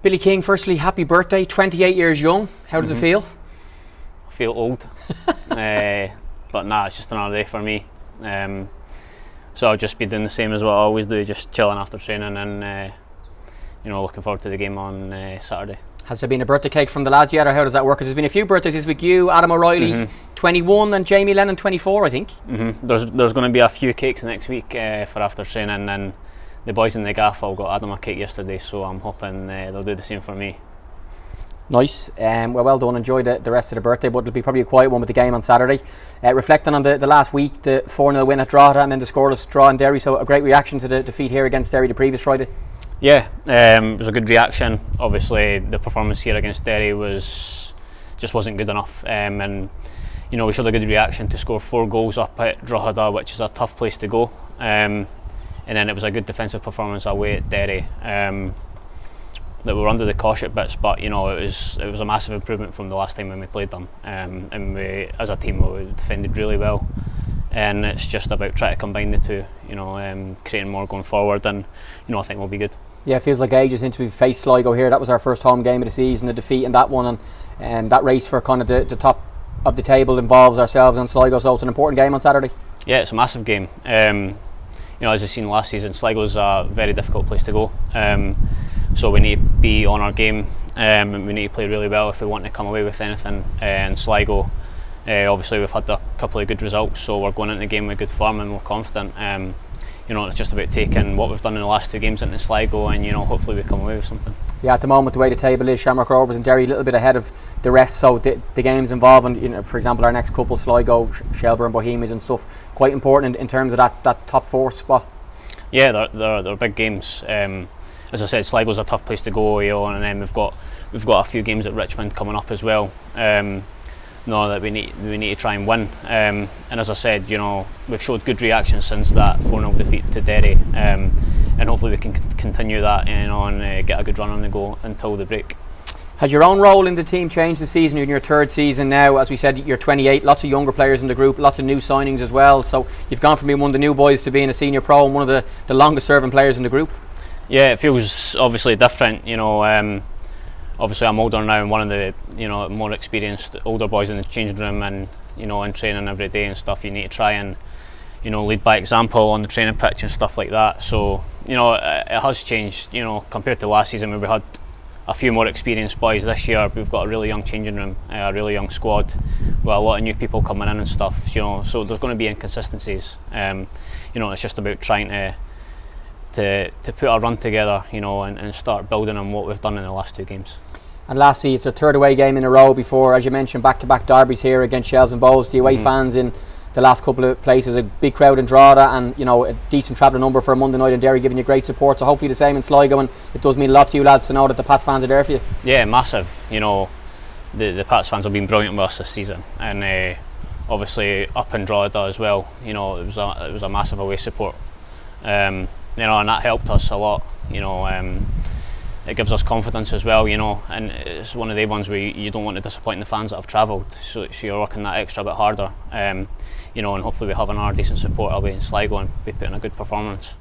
Billy King, firstly, happy birthday, 28 years young. How does it feel? I feel old, but nah, it's just another day for me. So I'll just be doing the same as what I always do, just chilling after training and looking forward to the game on Saturday. Has there been a birthday cake from the lads yet, or how does that work? Because there's been a few birthdays this week. You, Adam O'Reilly, 21, and Jamie Lennon, 24, I think. There's going to be a few cakes next week for after training, and the boys in the gaff all got Adam a cake yesterday, so I'm hoping they'll do the same for me. Nice. Well done. Enjoy the rest of the birthday, but it'll be probably a quiet one with the game on Saturday. Reflecting on the last week, the 4-0 win at Drogheda and then the scoreless draw in Derry, so a great reaction to the defeat here against Derry the previous Friday. Yeah, it was a good reaction. Obviously the performance here against Derry just wasn't good enough, and we showed a good reaction to score 4 goals up at Drogheda, which is a tough place to go, and then it was a good defensive performance away at Derry. That we were under the cosh at bits, but it was a massive improvement from the last time when we played them, and we, as a team, we defended really well, and it's just about trying to combine the two, creating more going forward, and I think we'll be good. Yeah, it feels like ages since we've faced Sligo here. That was our first home game of the season, the defeat in that one, and that race for kind of the top of the table involves ourselves and Sligo, so it's an important game on Saturday. Yeah, it's a massive game. As you've seen last season, Sligo's a very difficult place to go. So we need to be on our game, and we need to play really well if we want to come away with anything. And Sligo, obviously we've had a couple of good results, so we're going into the game with good form and we're confident. It's just about taking what we've done in the last 2 games into Sligo, and hopefully we come away with something. Yeah, at the moment the way the table is, Shamrock Rovers and Derry a little bit ahead of the rest, so the games involving, for example, our next couple, Sligo, Shelbourne, Bohemians and stuff, quite important in terms of that top 4 spot. Yeah, they're big games. As I said, Sligo's a tough place to go, and then we've got a few games at Richmond coming up as well. That we need to try and win. And as I said, we've showed good reaction since that 4-0 defeat to Derry, and hopefully we can continue that and get a good run on the go until the break. Has your own role in the team changed this season? You're in your 3rd season now. As we said, you're 28, lots of younger players in the group, lots of new signings as well. So you've gone from being one of the new boys to being a senior pro and one of the longest serving players in the group. Yeah, it feels obviously different. Obviously I'm older now and one of the more experienced older boys in the changing room, and in training every day and stuff. You need to try and lead by example on the training pitch and stuff like that. So it has changed. Compared to last season where we had a few more experienced boys. This year we've got a really young changing room, a really young squad with a lot of new people coming in and stuff. So there's going to be inconsistencies. It's just about trying to put a run together, and start building on what we've done in the last 2 games. And lastly, it's a 3rd away game in a row before, as you mentioned, back-to-back derbies here against Shells and Bows. The away fans in the last couple of places, a big crowd in Drogheda, and a decent travelling number for a Monday night in Derry, giving you great support. So hopefully the same in Sligo, and it does mean a lot to you lads to know that the Pats fans are there for you. Yeah, massive. The Pats fans have been brilliant with us this season, and obviously up in Drogheda as well. It was a massive away support. And that helped us a lot. It gives us confidence as well, and it's one of the ones where you don't want to disappoint the fans that have travelled, so you're working that extra bit harder, and hopefully we have another decent support away in Sligo and be putting a good performance.